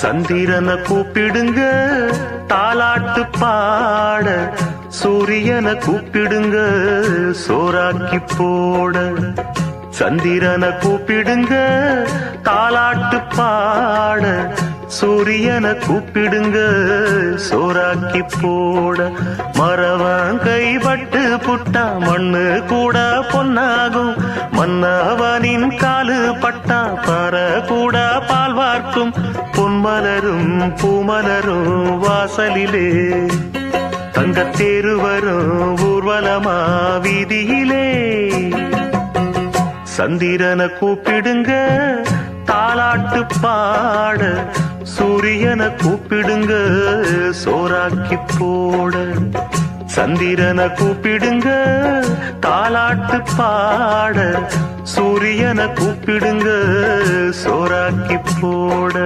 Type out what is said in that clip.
சந்திரனை கூப்பிடுங்க தாலாட்டு பாட, சூரியனை கூப்பிடுங்க சோறாக்கி போட. சந்திரனை கூப்பிடுங்க தாலாட்டு பாட, சூரியனை கூப்பிடுங்க சோறாக்கி போட. மரவன் கைப்பட்டு புட்டா மண்ணு கூட பொன்னாகும், மன்னவனின் காலு பட்டா பற கூட பால் வார்க்கும். பொன்மலரும் பூமலரும் வாசலிலே, தங்கத்தேரு வரும் ஊர்வலமா வீதியிலே. சந்திரனை கூப்பிடுங்க தாலாட்டு பாட, சூரியனை கூப்பிடுங்க சோறாக்கி போட. சந்திரனை கூப்பிடுங்க தாலாட்டு பாட, சூரியனை கூப்பிடுங்க சோறாக்கி போட.